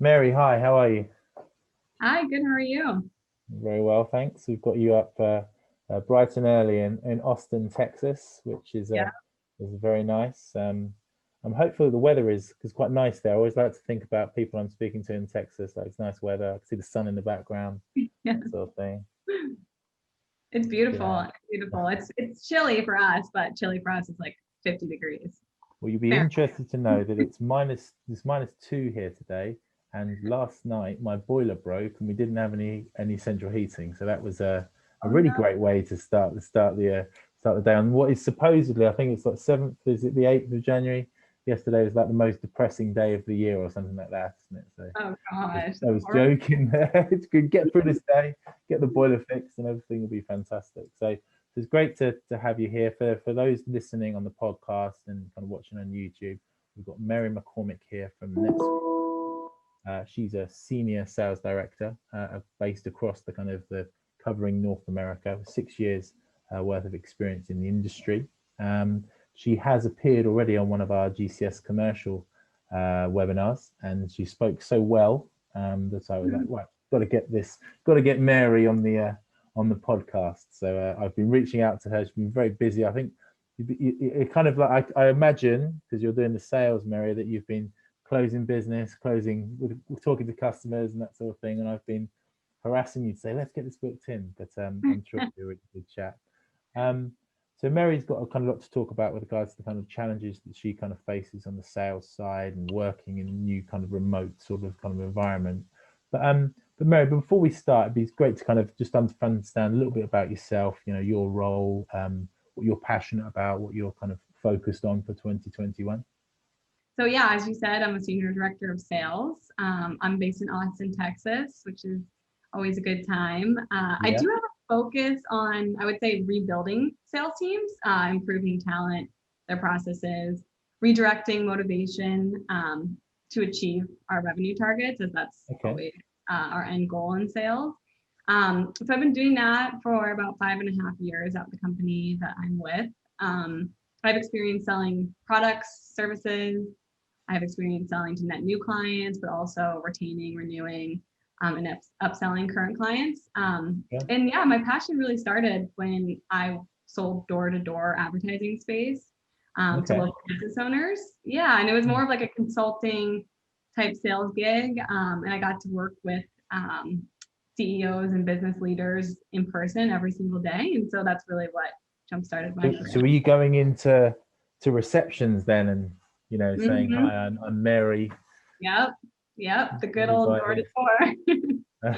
Mary, hi, how are you? Hi, good. How are you? Very well, thanks. We've got you up bright and early in Austin, Texas, which Yeah. is very nice. I'm hopeful the weather is quite nice there. I always like to think about people I'm speaking to in Texas. Like it's nice weather. I can see the sun in the background, Yeah. that sort of thing. It's Yeah. beautiful. It's beautiful. It's chilly for us, but chilly for us is like 50 degrees. Well, you'll be Fair. interested to know that it's minus 2 here today, and last night my boiler broke and we didn't have any central heating, so that was a Oh really no. great way to start the day on what is supposedly, I think it's like 7th, is it the 8th of January? Yesterday was like the most depressing day of the year or something like that, isn't it? So Oh gosh, I that's was horrible. joking there. It's good. Get through this day, get the boiler fixed, and everything will be fantastic. So it's great to have you here. For those listening on the podcast and kind of watching on YouTube, we've got Mary McCormick here from NetSuite. She's a senior sales director based across the kind of the covering North America, with 6 years worth of experience in the industry. She has appeared already on one of our GCS commercial webinars, and she spoke so well that I was like, right, got to get Mary on the podcast. So I've been reaching out to her. She's been very busy. I think it kind of like I imagine, because you're doing the sales, Mary, that you've been closing business, talking to customers and that sort of thing. And I've been harassing you to say, let's get this booked in. But I'm sure it'll be a really good chat. Um, so Mary's got a kind of lot to talk about with regards to the kind of challenges that she kind of faces on the sales side and working in a new kind of remote sort of kind of environment. But Mary, before we start, it'd be great to kind of just understand a little bit about yourself, your role, what you're passionate about, what you're kind of focused on for 2021. So yeah, as you said, I'm a senior director of sales. I'm based in Austin, Texas, which is always a good time. I Yeah. do have a focus on, I would say, rebuilding sales teams, improving talent, their processes, redirecting motivation to achieve our revenue targets, as that's Okay. always our end goal in sales. So I've been doing that for about 5.5 years at the company that I'm with. I've experienced selling products, services. I have experience selling to net new clients, but also retaining, renewing, and upselling current clients. Yeah. And yeah, my passion really started when I sold door-to-door advertising space to Okay. local business owners. Yeah, and it was more of like a consulting type sales gig, and I got to work with CEOs and business leaders in person every single day, and so that's really what jump started my So career. were you going into receptions then, and saying, Mm-hmm. hi, I'm Mary. Yep. Yep. The good Here's old my door to door.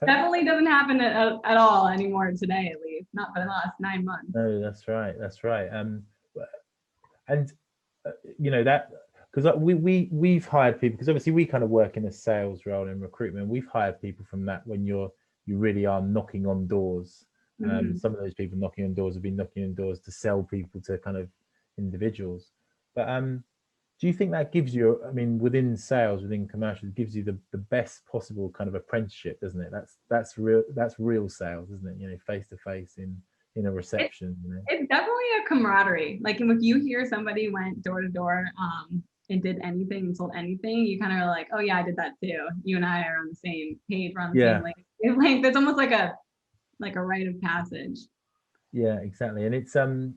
Definitely doesn't happen at all anymore today, at least not for the last 9 months. No, that's right. That's right. And that, because we've hired people, because obviously we kind of work in a sales role in recruitment. We've hired people from that when you really are knocking on doors. Mm-hmm. Some of those people knocking on doors have been knocking on doors to sell people to kind of individuals. But do you think that gives you, I mean, within sales, within commercial, it gives you the best possible kind of apprenticeship, doesn't it? That's real sales, isn't it? Face to face in a It, reception. it's definitely a camaraderie. Like if you hear somebody went door to door and did anything and sold anything, you kind of are like, oh yeah, I did that too. You and I are on the same page, we're on the same Yeah, wavelength. It's almost like a rite of passage. yeah, exactly. And it's and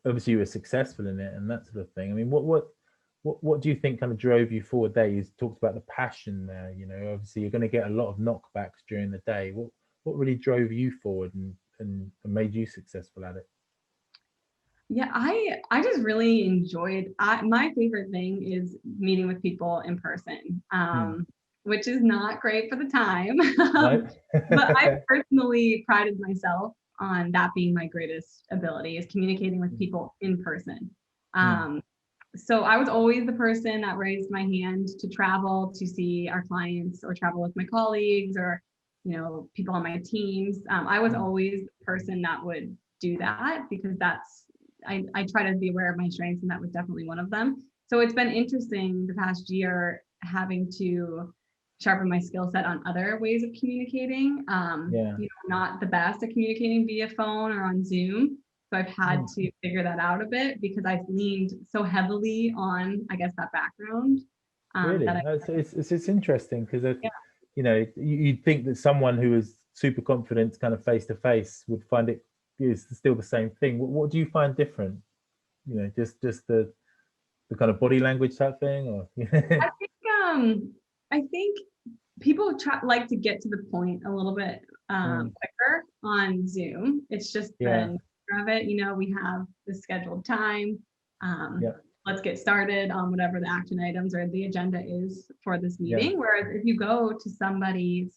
obviously you were successful in it and that sort of thing. I mean, what do you think kind of drove you forward there? You talked about the passion there. Obviously you're going to get a lot of knockbacks during the day. What really drove you forward and made you successful at it? Yeah, I just really enjoyed. My favorite thing is meeting with people in person, Hmm. which is not great for the time. No. But I personally prided myself on that being my greatest ability is communicating with people in person. Hmm. Um, so I was always the person that raised my hand to travel to see our clients or travel with my colleagues or people on my teams. I was Hmm. always the person that would do that because I try to be aware of my strengths, and that was definitely one of them. So it's been interesting the past year having to sharpen my skill set on other ways of communicating. Yeah. Not the best at communicating via phone or on Zoom. So I've Hmm. had to figure that out a bit because I've leaned so heavily on, I guess, that background. Really? That I, No, it's interesting because yeah. you'd think that someone who is super confident kind of face to face would find it is still the same thing. What do you find different? Just the kind of body language type thing, or I think I think people like to get to the point a little bit Mm, quicker on Zoom. It's just yeah, the nature of it. We have the scheduled time. yeah, Let's get started on whatever the action items or the agenda is for this yeah, meeting. Whereas if you go to somebody's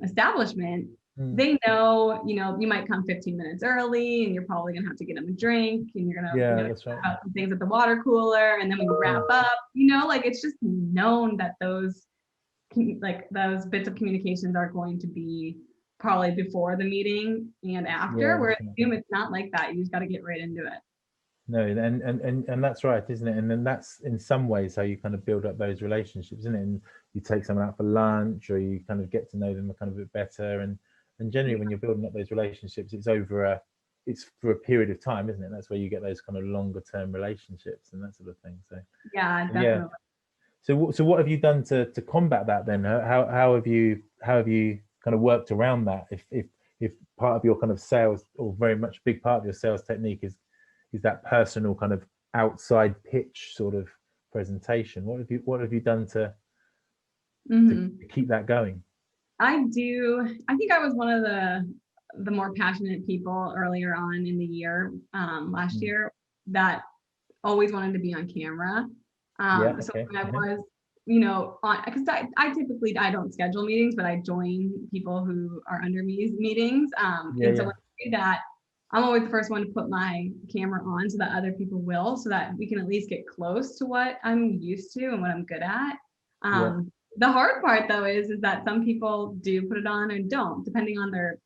establishment, mm, they know, you might come 15 minutes early and you're probably gonna have to get them a drink and you're gonna, yeah. talk That's right. about some things at the water cooler and then we wrap Mm, up, like it's just known that those bits of communications are going to be probably before the meeting and yeah, after, whereas that's right. Zoom, it's not like that. You just got to get right into it. No, and that's right, isn't it? And then that's in some ways how you kind of build up those relationships, isn't it? And you take someone out for lunch, or you kind of get to know them a kind of bit better. And generally, when you're building up those relationships, it's for a period of time, isn't it? That's where you get those kind of longer term relationships and that sort of thing. So Yeah, yeah. definitely. So what have you done to combat that then? How have you kind of worked around that? If part of your kind of sales, or very much big part of your sales technique is that personal kind of outside pitch sort of presentation, what have you done to Hmm. keep that going? I think I was one of the more passionate people earlier on in the year, last Mm. year, that always wanted to be on camera. Yeah, So okay. when I Uh-huh. was, because I typically I don't schedule meetings, but I join people who are under me meetings. Yeah, And so yeah, when I do that, I'm always the first one to put my camera on so that other people will, so that we can at least get close to what I'm used to and what I'm good at. yeah, The hard part though is that some people do put it on and don't, depending on their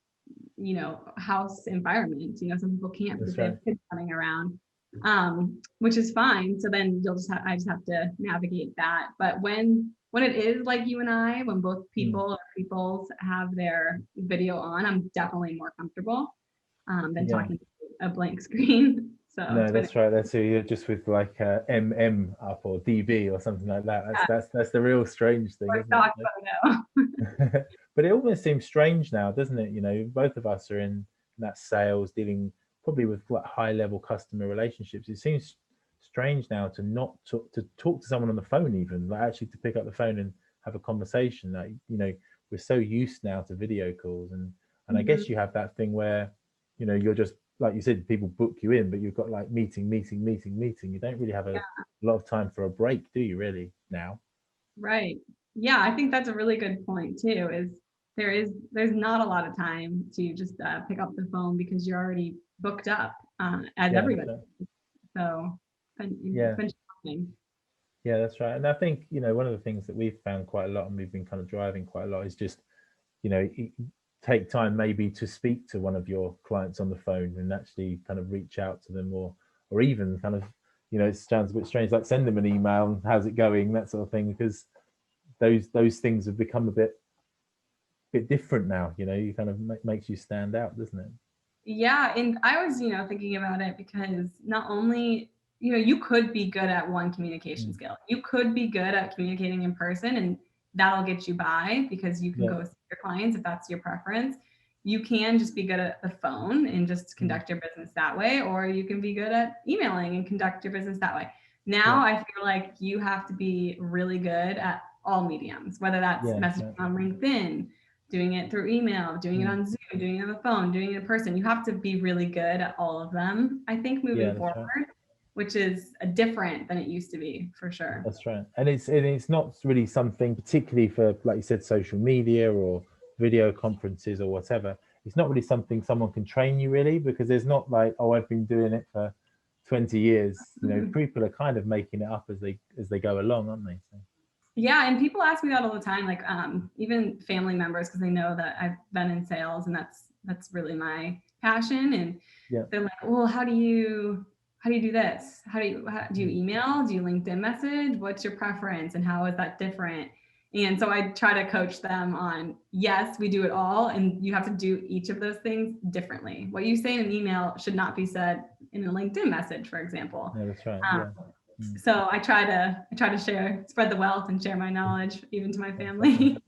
house environment. Some people can't because that's they right. have kids running around, which is fine. So then I just have to navigate that. But when it is like you and I, when both Mm. peoples have their video on, I'm definitely more comfortable than Yeah, talking to a blank screen. So no, it's been that's right. That's you're just with like MM up or DB or something like that. That's the real strange thing, a isn't stock it? photo. But it almost seems strange now, doesn't it? Both of us are in that sales, dealing probably with like high level customer relationships. It seems strange now to talk to someone on the phone, even like actually to pick up the phone and have a conversation. That we're so used now to video calls, and I Mhm. guess you have that thing where you're just like you said, people book you in, but you've got like meeting, meeting, meeting, meeting. You don't really have a lot of time for a break, do you? Really now? Right. Yeah, I think that's a really good point too, is there's not a lot of time to just pick up the phone because you're already booked up, as Yeah, that's everybody. right. So it's Yeah. been challenging. Yeah, that's right. And I think, one of the things that we've found quite a lot and we've been kind of driving quite a lot is just, take time maybe to speak to one of your clients on the phone and actually kind of reach out to them, or even kind of, it sounds a bit strange, like send them an email and how's it going, that sort of thing, because those things have become a bit different now. You kind of makes you stand out, doesn't it? Yeah, and I was, thinking about it because not only, you could be good at one communication Mm. skill. You could be good at communicating in person and that'll get you by because you can Yeah. go see your clients if that's your preference. You can just be good at the phone and just Mm. conduct your business that way, or you can be good at emailing and conduct your business that way. Yeah. Now I feel like you have to be really good at all mediums, whether that's Yeah, that's messaging right. on LinkedIn, doing it through email, doing it Mm. on Zoom, doing it on the phone, doing it in person. You have to be really good at all of them, I think, Yeah, moving that's right. forward, which is different than it used to be, for sure. That's right. And it's not really something particularly for, like you said, social media or video conferences or whatever. It's not really something someone can train you really, because there's not like, oh, I've been doing it for 20 years. People are kind of making it up as they go along, aren't they? So, Yeah, and people ask me that all the time, like even family members, because they know that I've been in sales and that's really my passion. And yeah. they're like, well, how do you do this? Do you Mm. email? Do you LinkedIn message? What's your preference and how is that different? And so I try to coach them on, yes, we do it all, and you have to do each of those things differently. What you say in an email should not be said in a LinkedIn message, for example. Yeah, that's right. Um, Yeah. So I try to spread the wealth and share my knowledge even to my family.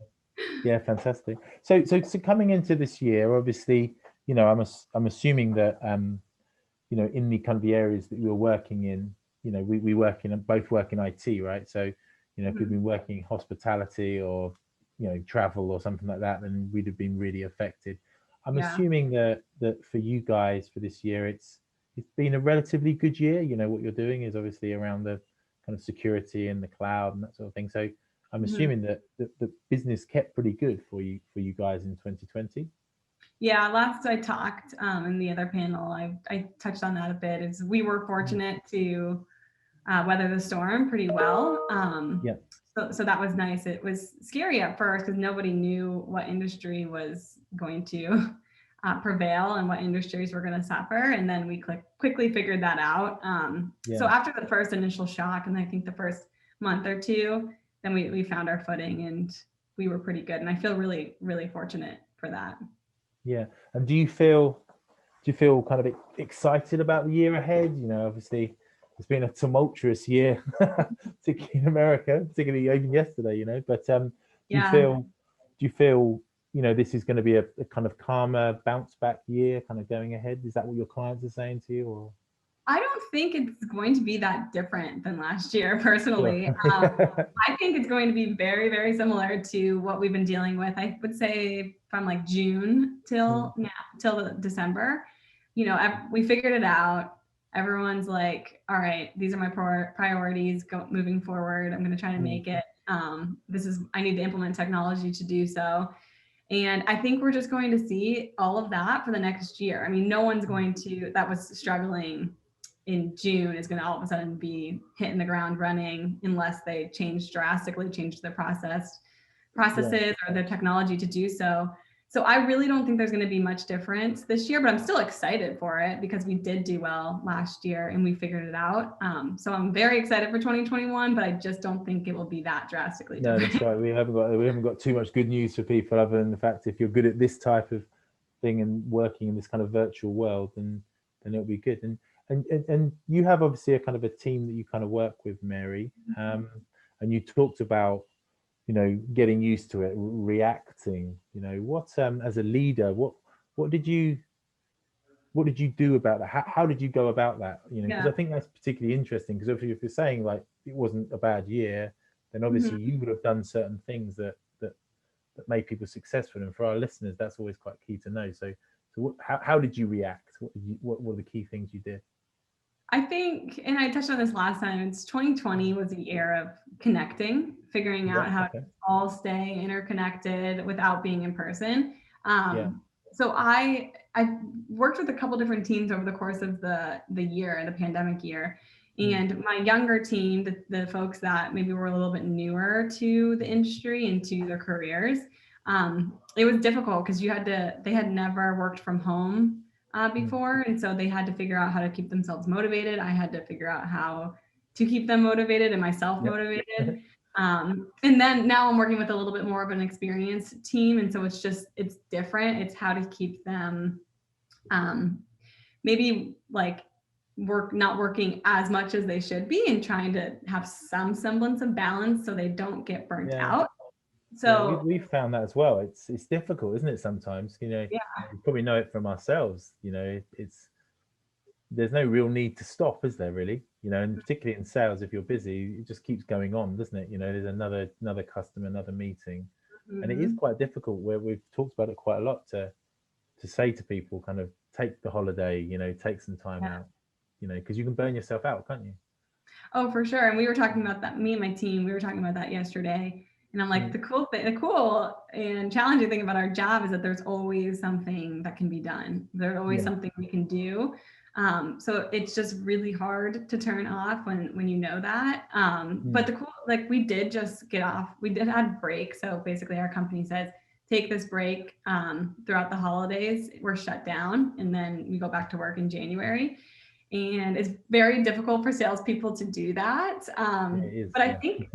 Yeah, fantastic. So coming into this year, obviously, I'm assuming that in the kind of the areas that you're working in, we both work in IT, right? So, if we've been working in hospitality or travel or something like that, then we'd have been really affected. I'm assuming that for you guys for this year, it's been a relatively good year. What you're doing is obviously around the kind of security and the cloud and that sort of thing. So I'm assuming that the business kept pretty good for you guys in 2020. Yeah, last I talked in the other panel, I touched on that a bit. Is we were fortunate to weather the storm pretty well. So that was nice. It was scary at first because nobody knew what industry was going to prevail and what industries were going to suffer. And then we quickly figured that out. So after the first initial shock, and I think the first month or two, then we found our footing and we were pretty good. And I feel really, really fortunate for that. Yeah. And do you feel kind of excited about the year ahead? Obviously it's been a tumultuous year, particularly in America, particularly even yesterday, but do you feel this is going to be a kind of calmer bounce back year kind of going ahead? Is that what your clients are saying to you? Or I don't think it's going to be that different than last year, personally. I think it's going to be very, very similar to what we've been dealing with. I would say from like June till December, we figured it out. Everyone's like, all right, these are my priorities moving forward. I'm going to try to make it. I need to implement technology to do so. And I think we're just going to see all of that for the next year. I mean, no one's going to, that was struggling in June is going to all of a sudden be hitting the ground running unless they drastically change their processes or their technology to do so. So I really don't think there's going to be much difference this year, but I'm still excited for it because we did do well last year and we figured it out. So I'm very excited for 2021, but I just don't think it will be that drastically different. No, that's right. We haven't got too much good news for people other than the fact if you're good at this type of thing and working in this kind of virtual world, then it'll be good. And you have obviously a kind of a team that you kind of work with, Mary, and you talked about getting used to it, reacting. What as a leader, what did you do about that? How did you go about that? Because I think that's particularly interesting. Because if you're saying like it wasn't a bad year, then obviously you would have done certain things that made people successful. And for our listeners, that's always quite key to know. So how did you react? What were the key things you did? I think, and I touched on this last time, 2020 was a year of connecting, figuring out how to all stay interconnected without being in person. So I worked with a couple different teams over the course of the year, the pandemic year. And my younger team, the folks that maybe were a little bit newer to the industry and to their careers, it was difficult because they had never worked from home before. And so they had to figure out how to keep themselves motivated. I had to figure out how to keep them motivated and myself motivated. And then now I'm working with a little bit more of an experienced team. And so it's different. It's how to keep them maybe like not working as much as they should be and trying to have some semblance of balance so they don't get burnt out. So we've found that as well. It's difficult, isn't it? Sometimes, we probably know it from ourselves. There's no real need to stop, is there really? And particularly in sales, if you're busy, it just keeps going on, doesn't it? There's another customer, another meeting, and it is quite difficult. Where we've talked about it quite a lot to say to people, kind of take the holiday, take some time out, because you can burn yourself out, can't you? Oh, for sure. And we were talking about that. Me and my team, we were talking about that yesterday. And I'm like, the cool and challenging thing about our job is that there's always something that can be done. There's always something we can do. So it's just really hard to turn off when you know that. But we did just get off. We did have break. So basically our company says, take this break throughout the holidays. We're shut down and then we go back to work in January. And it's very difficult for salespeople to do that. But I think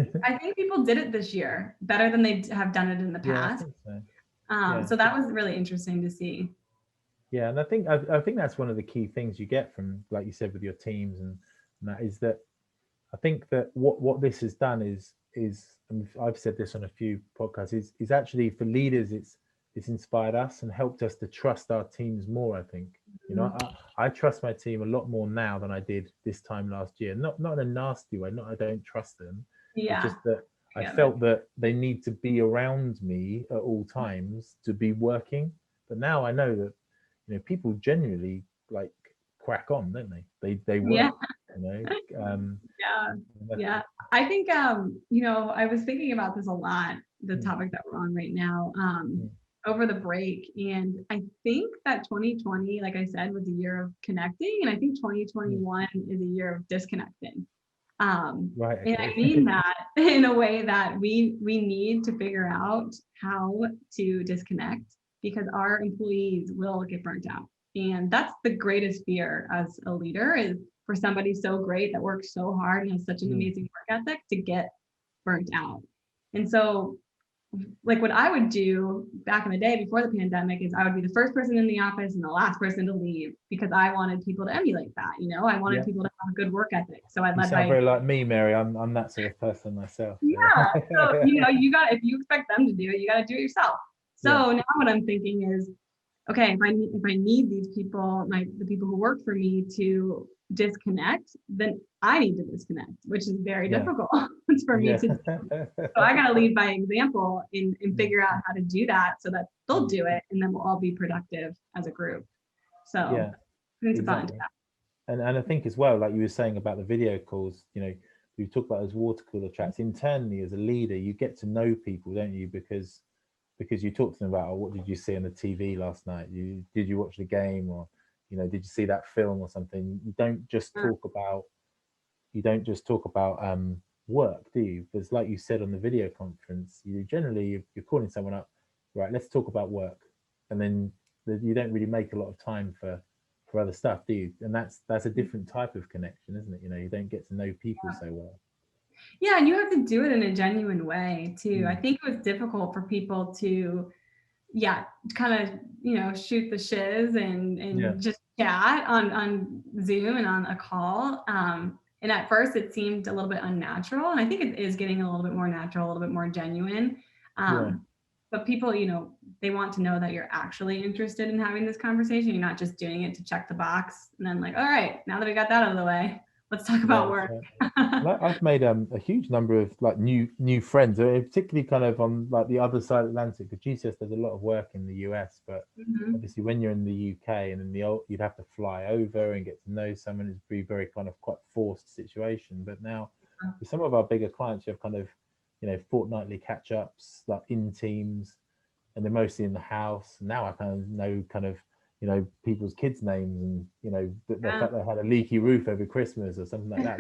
people did it this year better than they have done it in the past. So that was really interesting to see. Yeah, and I think that's one of the key things you get from, like you said, with your teams, and that is that I think that what this has done is and I've said this on a few podcasts, is actually for leaders, it's inspired us and helped us to trust our teams more. I think, you know, I trust my team a lot more now than I did this time last year. Not in a nasty way, not I don't trust them. It's Yeah. just that I Together. felt that they need to be around me at all times to be working. But now I know that, you know, people genuinely like crack on, don't they? They Yeah. work, you know. Yeah. That's, Yeah. I think I was thinking about this a lot, the mm, topic that we're on right now, mm, over the break. And I think that 2020, like I said, was a year of connecting. And I think mm. 2021 is a year of disconnecting. Right, And I okay. mean that in a way that we need to figure out how to disconnect, because our employees will get burnt out. And that's the greatest fear as a leader, is for somebody so great that works so hard and has such an Mm, amazing work ethic to get burnt out. And so, like, what I would do back in the day before the pandemic is I would be the first person in the office and the last person to leave, because I wanted people to emulate that. I wanted yeah. people to have a good work ethic. So I You led sound by, very like me, Mary. I'm that sort of person myself. yeah. So, So. if you expect them to do it, you got to do it yourself. Yeah. So now what I'm thinking is, okay, if I need these people, the people who work for me, to disconnect, then I need to disconnect, which is very Yeah. difficult for me Yeah. to do. So I got to lead by example and Mm, figure out how to do that so that they'll mm. do it, and then we'll all be productive as a group. So Yeah, putting some thought into exactly. that. And I think as well, like you were saying about the video calls, you know, we talk about those water cooler chats internally as a leader, you get to know people, don't you? Because you talk to them about, oh, what did you see on the TV last night? Did you watch the game, or, you know, did you see that film or something? You don't just talk about work, do you? Because like you said on the video conference, you generally you're calling someone up, right? Let's talk about work, and then you don't really make a lot of time for other stuff, do you? And that's a different type of connection, isn't it? You know, you don't get to know people so well. Yeah, and you have to do it in a genuine way too. I Mm, think it was difficult for people to, yeah, kind of, shoot the shiz yeah, and just chat on Zoom and on a call. And at first it seemed a little bit unnatural, and I think it is getting a little bit more natural, a little bit more genuine. yeah. But people, they want to know that you're actually interested in having this conversation. You're not just doing it to check the box and then, like, all right, now that we got that out of the way, let's talk Yeah, about that's work. right. I've made a huge number of like new friends, particularly kind of on like the other side of the Atlantic. Because GCS does a lot of work in the US, but Mhm. obviously when you're in the UK and in the old, you'd have to fly over and get to know someone. It'd be very kind of quite forced situation. But now with some of our bigger clients, you have kind of, you know, fortnightly catch ups like in teams, and they're mostly in the house. Now I kind of know you know, people's kids' names, and you know the Yeah. fact they had a leaky roof over Christmas or something like that.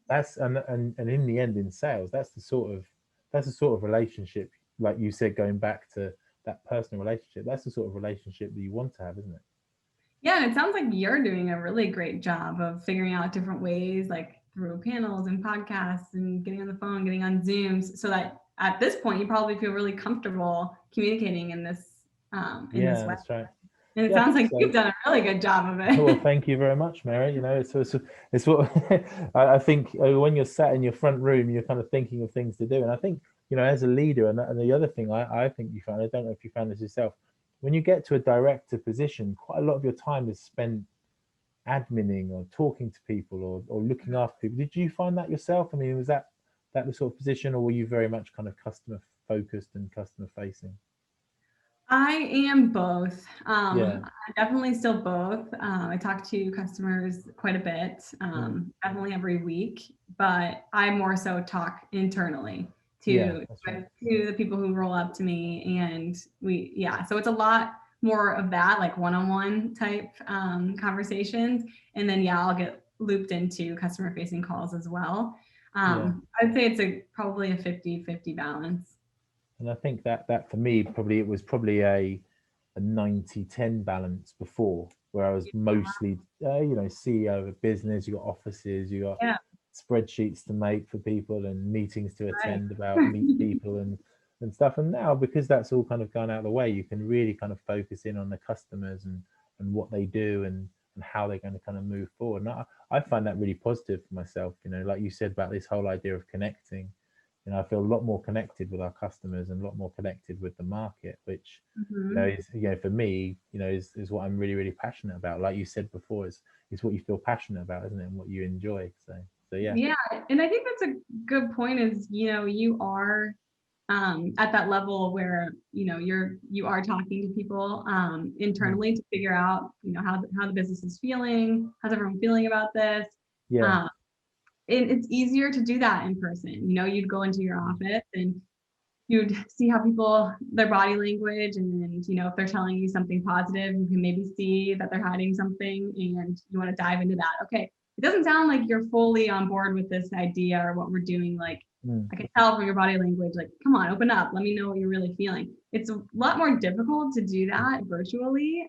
That's and in the end, in sales, that's the sort of relationship, like you said, going back to that personal relationship. That's the sort of relationship that you want to have, isn't it? Yeah, and it sounds like you're doing a really great job of figuring out different ways, like through panels and podcasts and getting on the phone, getting on Zooms, so that at this point you probably feel really comfortable communicating in this Yeah, way. that's right. And it Yeah, I sounds think like so. you've done a really good job of Well, it. thank you very much, Mary. You know, it's what I think when you're sat in your front room, you're kind of thinking of things to do. And I think, you know, as a leader, and the other thing I think you found, I don't know if you found this yourself, when you get to a director position, quite a lot of your time is spent adminning or talking to people, or looking after people. Did you find that yourself? I mean, was that the sort of position, or were you very much kind of customer focused and customer facing? I am both. Yeah. Definitely still both. I talk to customers quite a bit, Mm. definitely every week, but I more so talk internally Yeah, to that's right. to the people who roll up to me, and yeah. So it's a lot more of that, like one-on-one type conversations, and then yeah, I'll get looped into customer-facing calls as well. Yeah. I'd say it's probably a 50-50 balance. And I think that for me, probably it was probably a 90-10 balance before, where I was mostly, you know, CEO of a business. You got offices, you got Yeah, spreadsheets to make for people and meetings to right. attend about meet people and stuff. And now, because that's all kind of gone out of the way, you can really kind of focus in on the customers and what they do, and and how they're going to kind of move forward. And I find that really positive for myself, like you said about this whole idea of connecting. I feel a lot more connected with our customers and a lot more connected with the market, which is, for me, is what I'm really, really passionate about. Like you said before, is what you feel passionate about, isn't it? And what you enjoy. So yeah. Yeah, and I think that's a good point. Is you are at that level where you are talking to people internally to figure out how the business is feeling, how's everyone feeling about this. Yeah. It's easier to do that in person. You'd go into your office and you'd see how people, their body language, and if they're telling you something positive, you can maybe see that they're hiding something, and you want to dive into that. Okay, it doesn't sound like you're fully on board with this idea or what we're doing. Like, I can tell from your body language, like, come on, open up, let me know what you're really feeling. It's a lot more difficult to do that virtually.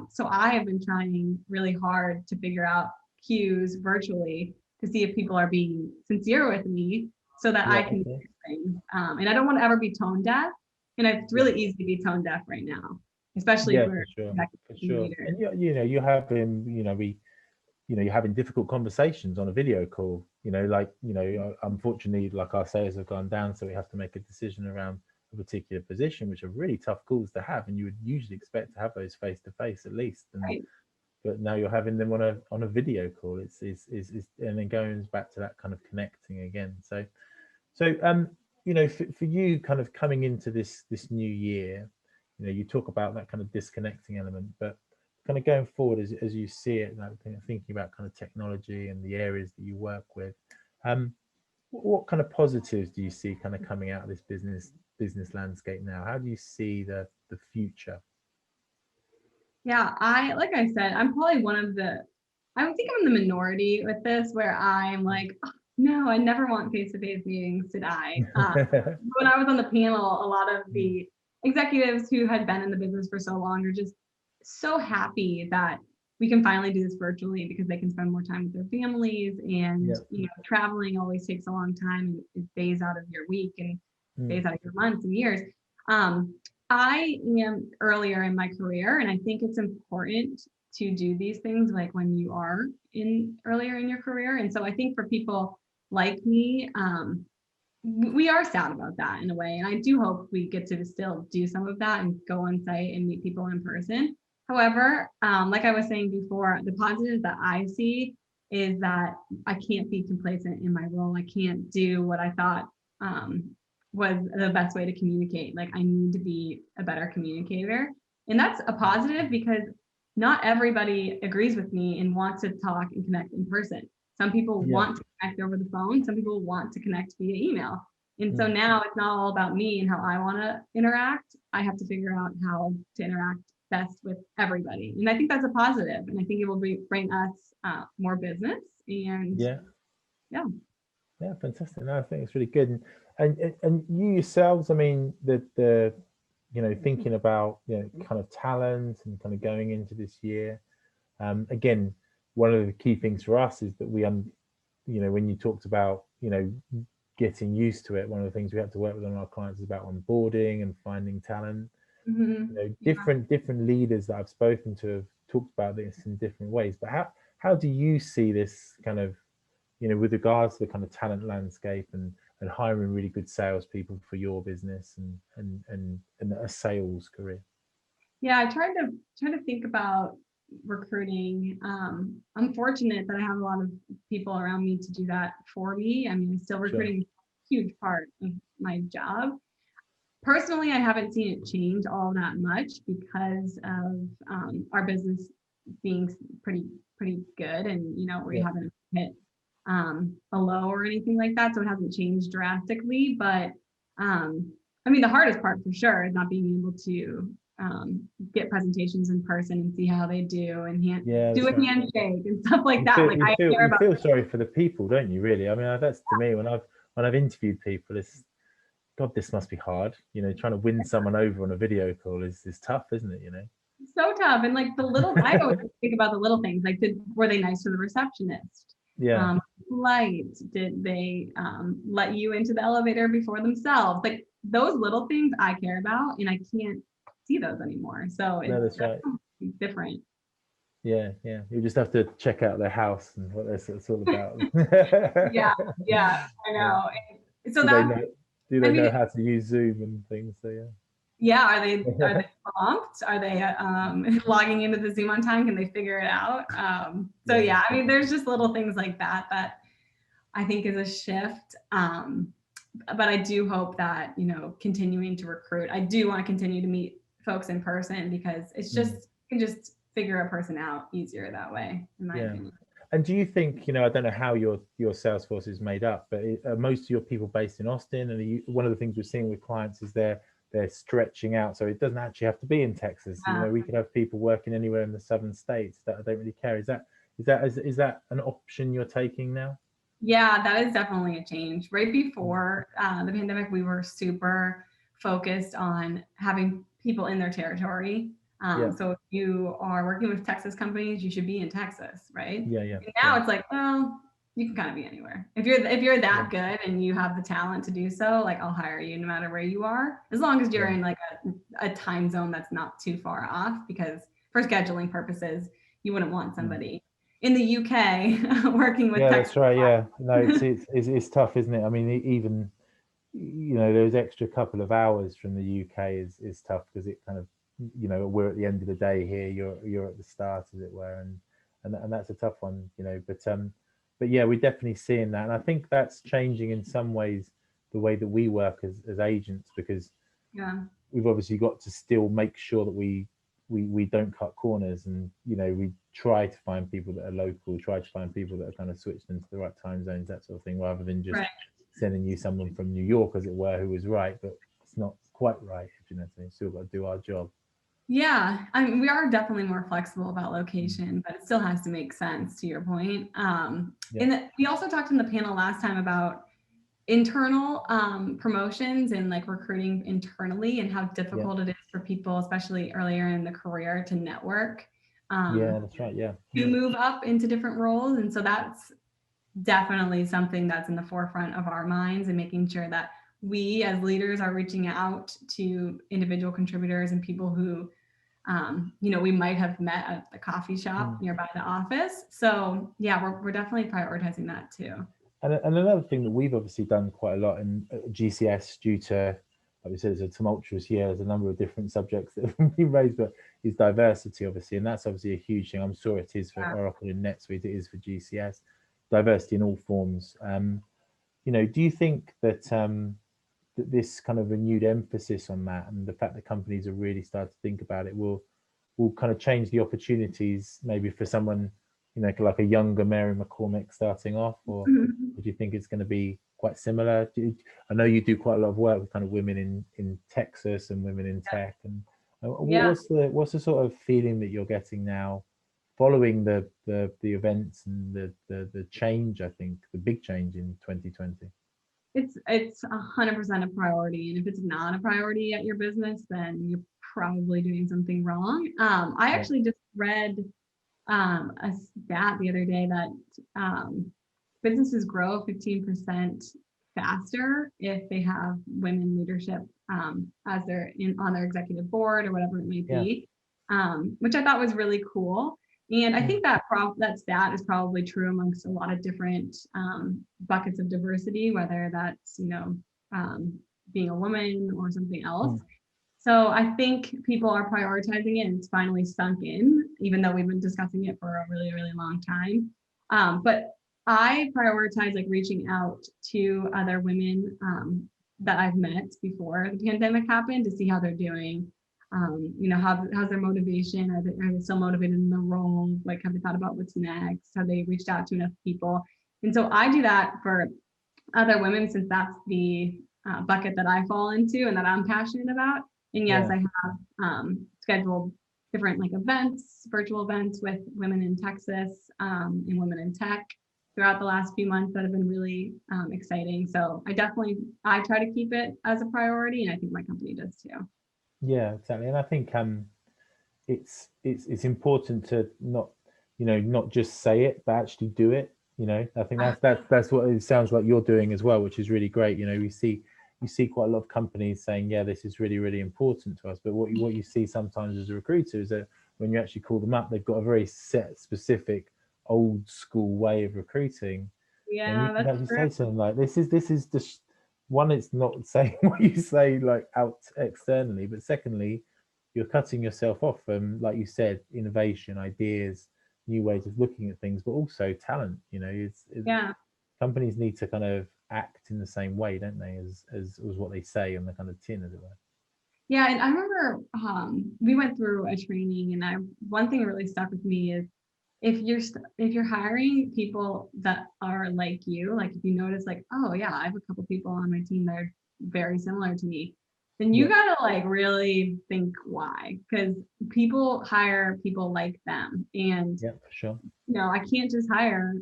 So I have been trying really hard to figure out cues virtually to see if people are being sincere with me, so that I can do things. And I don't want to ever be tone deaf. And it's really easy to be tone deaf right now, especially for sure. And you're having, you're having difficult conversations on a video call. Unfortunately, like our sales have gone down, so we have to make a decision around a particular position, which are really tough calls to have, and you would usually expect to have those face to face at least. And but now you're having them on a video call. It's and then going back to that kind of connecting again. So for you, kind of coming into this new year, you talk about that kind of disconnecting element, but kind of going forward as you see it, like thinking about kind of technology and the areas that you work with, what kind of positives do you see kind of coming out of this business landscape now? How do you see the future? Yeah, like I said, I'm probably I think I'm in the minority with this, where I'm like, oh, no, I never want face-to-face meetings, did I? When I was on the panel, a lot of the executives who had been in the business for so long are just so happy that we can finally do this virtually, because they can spend more time with their families, and traveling always takes a long time, and it days out of your week and days out of your months and years. I am earlier in my career, and I think it's important to do these things like when you are earlier in your career. And so I think for people like me, we are sad about that in a way. And I do hope we get to still do some of that and go on site and meet people in person. However, like I was saying before, the positive that I see is that I can't be complacent in my role. I can't do what I thought was the best way to communicate. Like, I need to be a better communicator. And that's a positive, because not everybody agrees with me and wants to talk and connect in person. Some people want to connect over the phone. Some people want to connect via email. And so now it's not all about me and how I want to interact. I have to figure out how to interact best with everybody. And I think that's a positive. And I think it will bring us more business. And yeah, fantastic. No, I think it's really good. And you yourselves, I mean, the thinking about kind of talent and kind of going into this year, again, one of the key things for us is that we when you talked about getting used to it, one of the things we have to work with on our clients is about onboarding and finding talent. Different leaders that I've spoken to have talked about this in different ways, but how do you see this kind of with regards to the kind of talent landscape and hiring really good salespeople for your business and a sales career? Yeah, I tried to think about recruiting. I'm fortunate that I have a lot of people around me to do that for me. I mean, still recruiting is a huge part of my job. Personally, I haven't seen it change all that much because of our business being pretty good, and we haven't hit a low or anything like that, so it hasn't changed drastically. But I mean, the hardest part for sure is not being able to get presentations in person and see how they do, and do a handshake and stuff like that. You feel sorry for the people, don't you? Really, I mean, that's to me when I've interviewed people, it's God, this must be hard. Trying to win someone over on a video call is tough, isn't it? So tough. And like I always think about the little things. Like, were they nice to the receptionist? Polite? Did they let you into the elevator before themselves? Like, those little things I care about, and I can't see those anymore. So it's different. Yeah, yeah. You just have to check out their house and what it's all about. Yeah, yeah, I Yeah. know. And so Do they that, know? Do I they know mean, how to use Zoom and things? So yeah, are yeah. they prompt? Are they logging into the Zoom on time? Can they figure it out? So Yeah. yeah, I mean, there's just little things like that that I think is a shift. But I do hope that, continuing to recruit, I do want to continue to meet folks in person because it's just, Mm. you can just figure a person out easier that way, in my Yeah. opinion. And do you think, I don't know how your sales force is made up, but are most of your people based in Austin? And one of the things we're seeing with clients is they're stretching out, so it doesn't actually have to be in Texas. We could have people working anywhere in the southern states that don't really care. Is that an option you're taking now? Yeah, that is definitely a change. Right before the pandemic, we were super focused on having people in their territory. Yeah, So if you are working with Texas companies, you should be in Texas, right? yeah, yeah, And yeah, now it's like, well, you can kind of be anywhere. If you're yeah, that good and you have the talent to do so, like I'll hire you no matter where you are, as long as you're yeah. in like a time zone that's not too far off, because for scheduling purposes, you wouldn't want Mm. somebody in the UK working with Yeah, that's Texas. right. Yeah, no, it's tough, isn't it? I mean, even those extra couple of hours from the UK is tough because it kind of we're at the end of the day here, you're at the start, as it were, and that's a tough one, but yeah, we're definitely seeing that, and I think that's changing in some ways the way that we work as agents, because Yeah. we've obviously got to still make sure that we don't cut corners, and we try to find people that are local, try to find people that are kind of switched into the right time zones, that sort of thing, rather than just Right. sending you someone from New York, as it were, who was right, but it's not quite right, if you know what I mean. Still got to do our job. Yeah. I mean, we are definitely more flexible about Mm. location, but it still has to make sense to your point. Yeah, And we also talked in the panel last time about internal promotions and like recruiting internally and how yeah, difficult it is for people, especially earlier in the career, to network, yeah, um, that's right. Yeah, to yeah, move up into different roles. And so that's definitely something that's in the forefront of our minds, and making sure that we as leaders are reaching out to individual contributors and people who we might have met at the coffee shop mm. nearby the office. So yeah, we're definitely prioritizing that too. And another thing that we've obviously done quite a lot in GCS, due to, like we said, it's a tumultuous year. There's a number of different subjects that have been raised, but is diversity, obviously, and that's obviously a huge thing. I'm sure it is for Yeah. Oracle and NetSuite. It is for GCS. Diversity in all forms. Do you think that this kind of renewed emphasis on that, and the fact that companies are really starting to think about it, will kind of change the opportunities, maybe for someone, like a younger Mary McCormick starting off, or Mhm. do you think it's going to be quite similar? I know you do quite a lot of work with kind of women in Texas and women in tech, and Yeah. what's the sort of feeling that you're getting now, following the events and the change? I think the big change in 2020. It's 100% a priority, and if it's not a priority at your business, then you're probably doing something wrong. I Yeah, actually just read a stat the other day that businesses grow 15% faster if they have women leadership as on their executive board or whatever it may yeah, be, which I thought was really cool. And I mm, think that stat is probably true amongst a lot of different buckets of diversity, whether that's being a woman or something else. mm, So I think people are prioritizing it, and it's finally sunk in, even though we've been discussing it for a really, really long time. But I prioritize like reaching out to other women that I've met before the pandemic happened, to see how they're doing. How's their motivation? Are they still motivated in the role? Like, have they thought about what's next? Have they reached out to enough people? And so I do that for other women, since that's the bucket that I fall into and that I'm passionate about. And yes, yeah. I have scheduled different like events, virtual events with women in Texas and women in tech throughout the last few months that have been really exciting. So I try to keep it as a priority, and I think my company does too. Yeah, exactly. And I think it's important to not just say it, but actually do it. I think that's what it sounds like you're doing as well, which is really great. We see quite a lot of companies saying, yeah, this is really, really important to us. But what you see sometimes as a recruiter is when you actually call them up, they've got a very set, specific, old school way of recruiting. And you Yeah, can that's actually true. say to them like, this is just one, it's not saying what you say like out externally, but secondly, you're cutting yourself off from, like you said, innovation, ideas, new ways of looking at things, but also talent. Yeah. Companies need to kind of act in the same way, don't they, as what they say on the kind of tin, as it were. Yeah, and I remember we went through a training, and one thing that really stuck with me is if you're hiring people that are like you, like if you notice like, oh yeah, I have a couple people on my team that are very similar to me, then you Yeah, gotta like really think why, because people hire people like them, and yeah, for sure. I can't just hire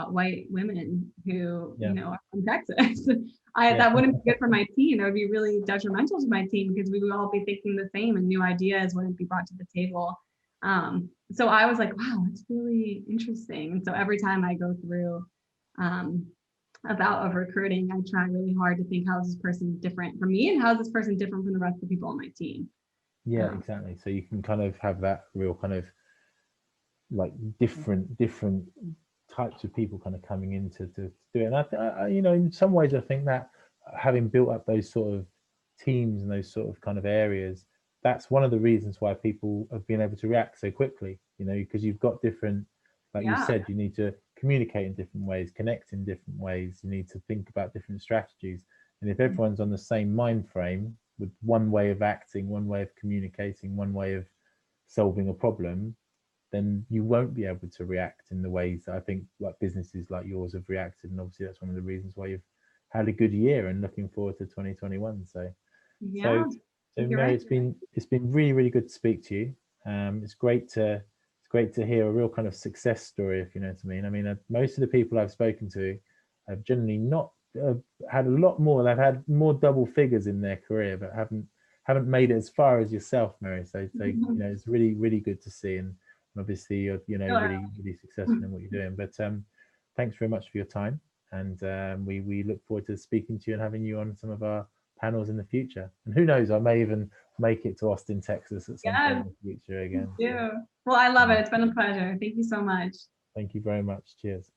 white women who, Yeah, are from Texas. yeah, That wouldn't be good for my team. It would be really detrimental to my team because we would all be thinking the same and new ideas wouldn't be brought to the table. So I was like, wow, that's really interesting. And so every time I go through um, a bout of recruiting, I try really hard to think, how is this person different from me and how is this person different from the rest of the people on my team? yeah, Um, exactly. So you can kind of have that real kind of like different types of people kind of coming in to do it. And in some ways, I think that having built up those sort of teams and those sort of kind of areas, that's one of the reasons why people have been able to react so quickly. Because you've got different, like you yeah. said, you need to communicate in different ways, connect in different ways. You need to think about different strategies. And if everyone's on the same mind frame with one way of acting, one way of communicating, one way of solving a problem, then you won't be able to react in the ways that I think like businesses like yours have reacted. And obviously that's one of the reasons why you've had a good year and looking forward to 2021. So Yeah, you're Mary, right. it's been really, really good to speak to you. It's great to hear a real kind of success story, if you know what I mean. I mean, most of the people I've spoken to have generally not had a lot more. They've had more double figures in their career, but haven't made it as far as yourself, Mary. So it's really, really good to see. And obviously you're really, really successful in what you're doing. But thanks very much for your time, and we look forward to speaking to you and having you on some of our panels in the future. And who knows, I may even make it to Austin, Texas at some point Yes, in the future me again. So, too. Well, I love yeah, it. It's been a pleasure. Thank you so much. thank you very much. Cheers.